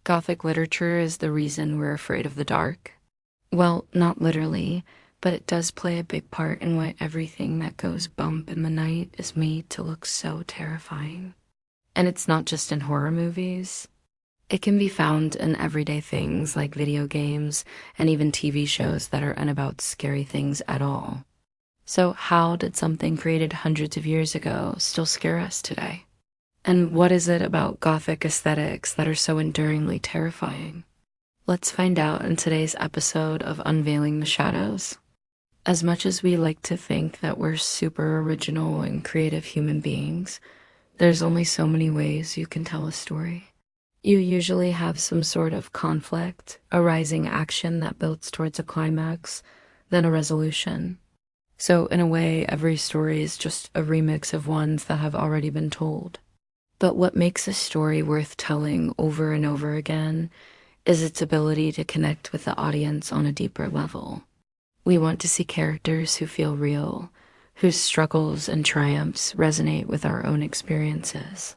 Gothic literature is the reason we're afraid of the dark. Well, not literally, but it does play a big part in why everything that goes bump in the night is made to look so terrifying. And it's not just in horror movies. It can be found in everyday things like video games and even TV shows that aren't about scary things at all. So how did something created hundreds of years ago still scare us today? And what is it about Gothic aesthetics that are so enduringly terrifying? Let's find out in today's episode of Unveiling the Shadows. As much as we like to think that we're super original and creative human beings, there's only so many ways you can tell a story. You usually have some sort of conflict, a rising action that builds towards a climax, then a resolution. So in a way, every story is just a remix of ones that have already been told. But what makes a story worth telling over and over again is its ability to connect with the audience on a deeper level. We want to see characters who feel real, whose struggles and triumphs resonate with our own experiences.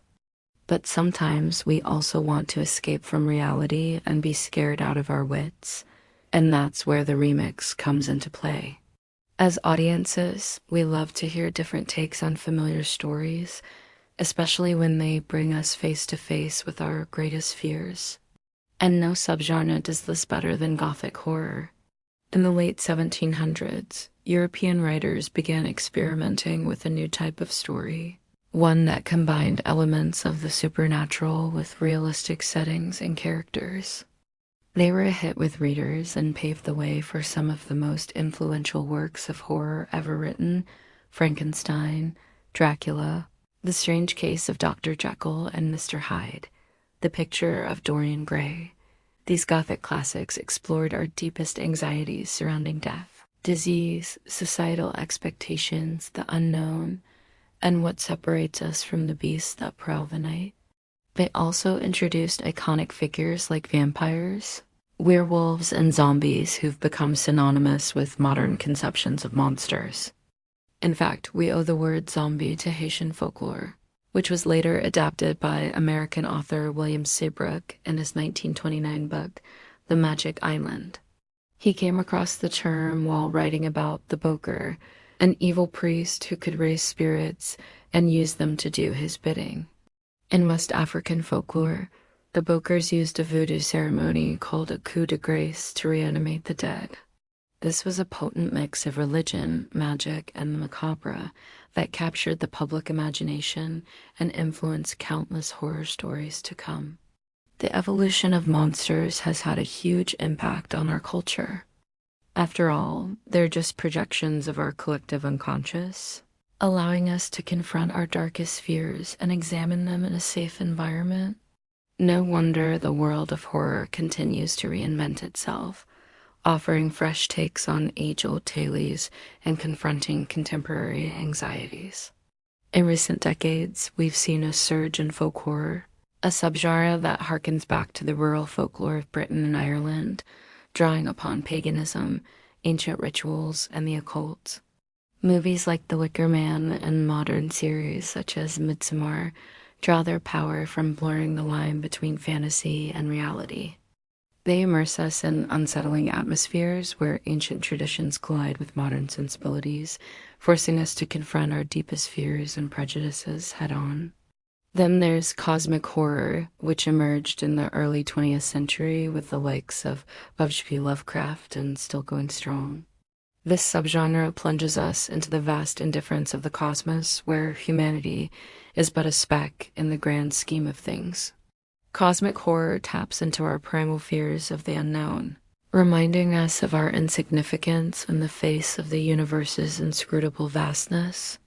But sometimes we also want to escape from reality and be scared out of our wits, and that's where the remix comes into play. As audiences, we love to hear different takes on familiar stories, especially when they bring us face to face with our greatest fears. And no subgenre does this better than Gothic horror. In the late 1700s, European writers began experimenting with a new type of story, one that combined elements of the supernatural with realistic settings and characters. They were a hit with readers and paved the way for some of the most influential works of horror ever written: Frankenstein, Dracula, The Strange Case of Dr. Jekyll and Mr. Hyde, The Picture of Dorian Gray. These Gothic classics explored our deepest anxieties surrounding death, disease, societal expectations, the unknown, and what separates us from the beasts that prowl the night. They also introduced iconic figures like vampires, werewolves, and zombies who've become synonymous with modern conceptions of monsters. In fact, we owe the word zombie to Haitian folklore, which was later adapted by American author William Seabrook in his 1929 book, The Magic Island. He came across the term while writing about the Boker, an evil priest who could raise spirits and use them to do his bidding. In West African folklore, the Bokers used a voodoo ceremony called a coup de grace to reanimate the dead. This was a potent mix of religion, magic, and the macabre that captured the public imagination and influenced countless horror stories to come. The evolution of monsters has had a huge impact on our culture. After all, they're just projections of our collective unconscious, allowing us to confront our darkest fears and examine them in a safe environment. No wonder the world of horror continues to reinvent itself, offering fresh takes on age-old tales and confronting contemporary anxieties. In recent decades, we've seen a surge in folk horror, a subgenre that harkens back to the rural folklore of Britain and Ireland, drawing upon paganism, ancient rituals, and the occult. Movies like The Wicker Man and modern series such as Midsommar draw their power from blurring the line between fantasy and reality. They immerse us in unsettling atmospheres where ancient traditions collide with modern sensibilities, forcing us to confront our deepest fears and prejudices head-on. Then there's cosmic horror, which emerged in the early 20th century with the likes of H.P. Lovecraft and still going strong. This subgenre plunges us into the vast indifference of the cosmos, where humanity is but a speck in the grand scheme of things. Cosmic horror taps into our primal fears of the unknown, reminding us of our insignificance in the face of the universe's inscrutable vastness.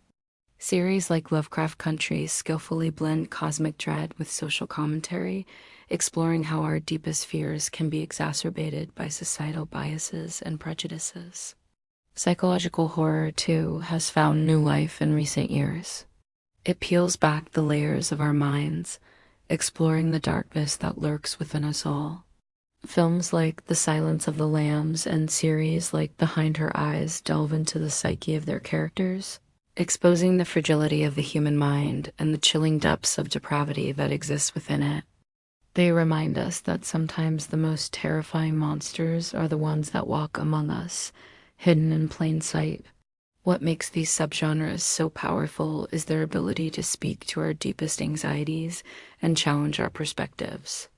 Series like Lovecraft Country skillfully blend cosmic dread with social commentary, exploring how our deepest fears can be exacerbated by societal biases and prejudices. Psychological horror, too, has found new life in recent years. It peels back the layers of our minds, exploring the darkness that lurks within us all. Films like The Silence of the Lambs and series like Behind Her Eyes delve into the psyche of their characters, exposing the fragility of the human mind and the chilling depths of depravity that exists within it. They remind us that sometimes the most terrifying monsters are the ones that walk among us, hidden in plain sight. What makes these subgenres so powerful is their ability to speak to our deepest anxieties and challenge our perspectives.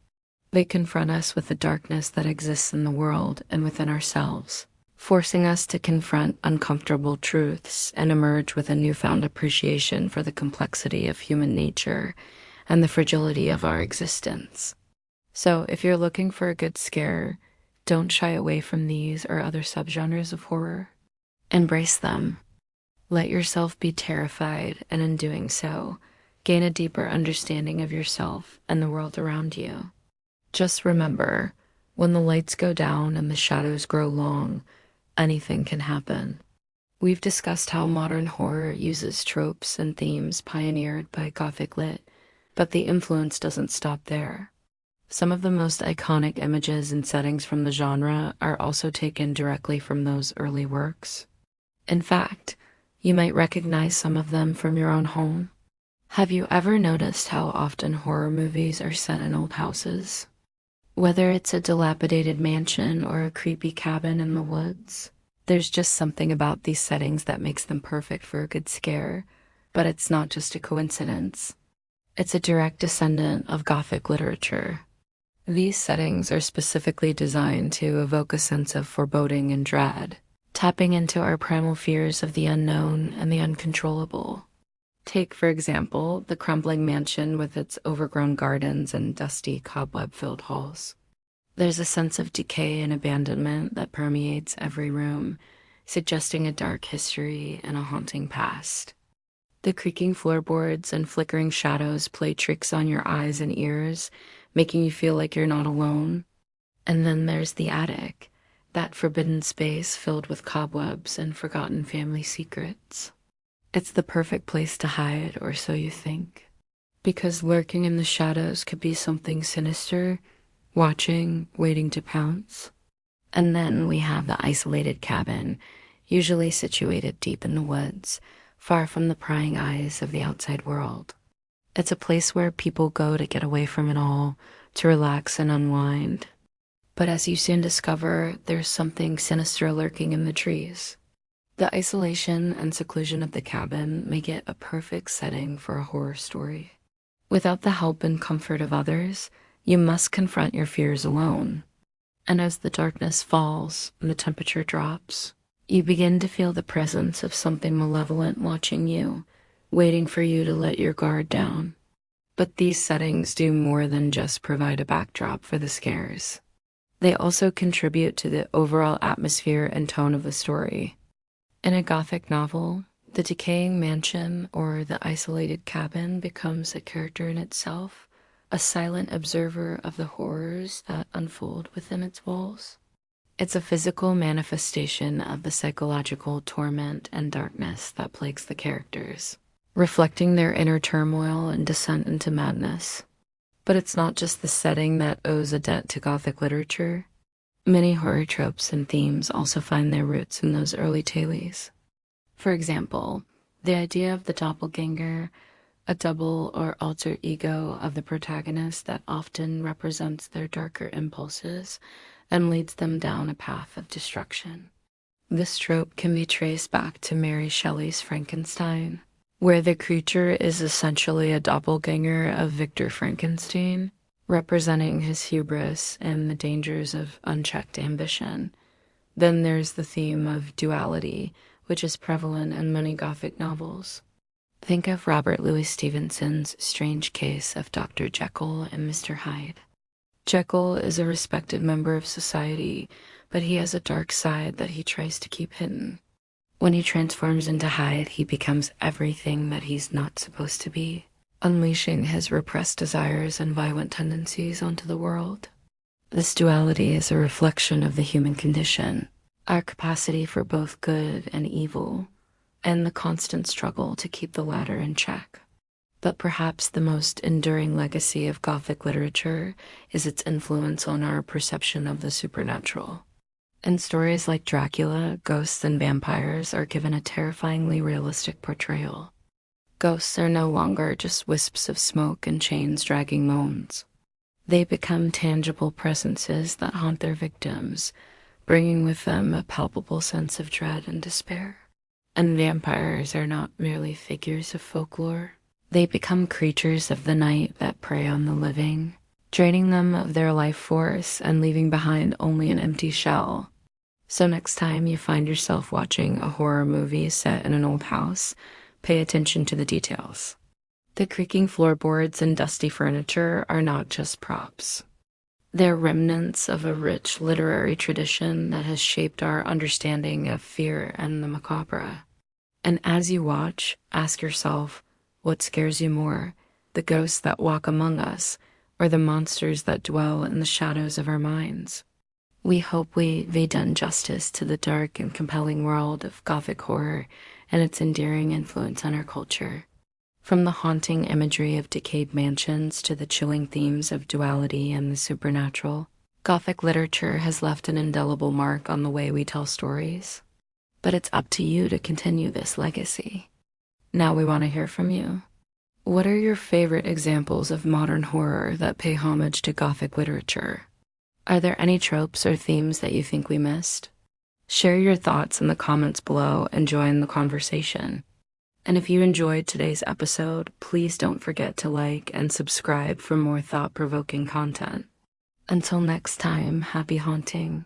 They confront us with the darkness that exists in the world and within ourselves, forcing us to confront uncomfortable truths and emerge with a newfound appreciation for the complexity of human nature and the fragility of our existence. So, if you're looking for a good scare, don't shy away from these or other subgenres of horror. Embrace them. Let yourself be terrified, and in doing so, gain a deeper understanding of yourself and the world around you. Just remember, when the lights go down and the shadows grow long, anything can happen. We've discussed how modern horror uses tropes and themes pioneered by Gothic lit, but the influence doesn't stop there. Some of the most iconic images and settings from the genre are also taken directly from those early works. In fact, you might recognize some of them from your own home. Have you ever noticed how often horror movies are set in old houses? Whether it's a dilapidated mansion or a creepy cabin in the woods, there's just something about these settings that makes them perfect for a good scare. But it's not just a coincidence. It's a direct descendant of Gothic literature. These settings are specifically designed to evoke a sense of foreboding and dread, tapping into our primal fears of the unknown and the uncontrollable. Take, for example, the crumbling mansion with its overgrown gardens and dusty, cobweb-filled halls. There's a sense of decay and abandonment that permeates every room, suggesting a dark history and a haunting past. The creaking floorboards and flickering shadows play tricks on your eyes and ears, making you feel like you're not alone. And then there's the attic, that forbidden space filled with cobwebs and forgotten family secrets. It's the perfect place to hide, or so you think, because lurking in the shadows could be something sinister, watching, waiting to pounce. And then we have the isolated cabin, usually situated deep in the woods, far from the prying eyes of the outside world. It's a place where people go to get away from it all, to relax and unwind. But as you soon discover, there's something sinister lurking in the trees. The isolation and seclusion of the cabin make it a perfect setting for a horror story. Without the help and comfort of others, you must confront your fears alone. And as the darkness falls and the temperature drops, you begin to feel the presence of something malevolent watching you, waiting for you to let your guard down. But these settings do more than just provide a backdrop for the scares. They also contribute to the overall atmosphere and tone of the story. In a Gothic novel, the decaying mansion or the isolated cabin becomes a character in itself, a silent observer of the horrors that unfold within its walls. It's a physical manifestation of the psychological torment and darkness that plagues the characters, reflecting their inner turmoil and descent into madness. But it's not just the setting that owes a debt to Gothic literature. Many horror tropes and themes also find their roots in those early tales. For example, the idea of the doppelganger, a double or alter ego of the protagonist that often represents their darker impulses and leads them down a path of destruction. This trope can be traced back to Mary Shelley's Frankenstein, where the creature is essentially a doppelganger of Victor Frankenstein, representing his hubris and the dangers of unchecked ambition. Then there's the theme of duality, which is prevalent in many Gothic novels. Think of Robert Louis Stevenson's strange case of Dr. Jekyll and Mr. Hyde. Jekyll is a respected member of society, but he has a dark side that he tries to keep hidden. When he transforms into Hyde, he becomes everything that he's not supposed to be, unleashing his repressed desires and violent tendencies onto the world. This duality is a reflection of the human condition, our capacity for both good and evil, and the constant struggle to keep the latter in check. But perhaps the most enduring legacy of Gothic literature is its influence on our perception of the supernatural. In stories like Dracula, ghosts and vampires are given a terrifyingly realistic portrayal. Ghosts are no longer just wisps of smoke and chains dragging moans. They become tangible presences that haunt their victims, bringing with them a palpable sense of dread and despair. And vampires are not merely figures of folklore. They become creatures of the night that prey on the living, draining them of their life force and leaving behind only an empty shell. So next time you find yourself watching a horror movie set in an old house, pay attention to the details. The creaking floorboards and dusty furniture are not just props. They're remnants of a rich literary tradition that has shaped our understanding of fear and the macabre. And as you watch, ask yourself, what scares you more, the ghosts that walk among us, or the monsters that dwell in the shadows of our minds? We hope we've done justice to the dark and compelling world of Gothic horror and its endearing influence on our culture. From the haunting imagery of decayed mansions to the chilling themes of duality and the supernatural, Gothic literature has left an indelible mark on the way we tell stories. But it's up to you to continue this legacy. Now we want to hear from you. What are your favorite examples of modern horror that pay homage to Gothic literature? Are there any tropes or themes that you think we missed? Share your thoughts in the comments below and join the conversation. And if you enjoyed today's episode, please don't forget to like and subscribe for more thought-provoking content. Until next time, happy haunting.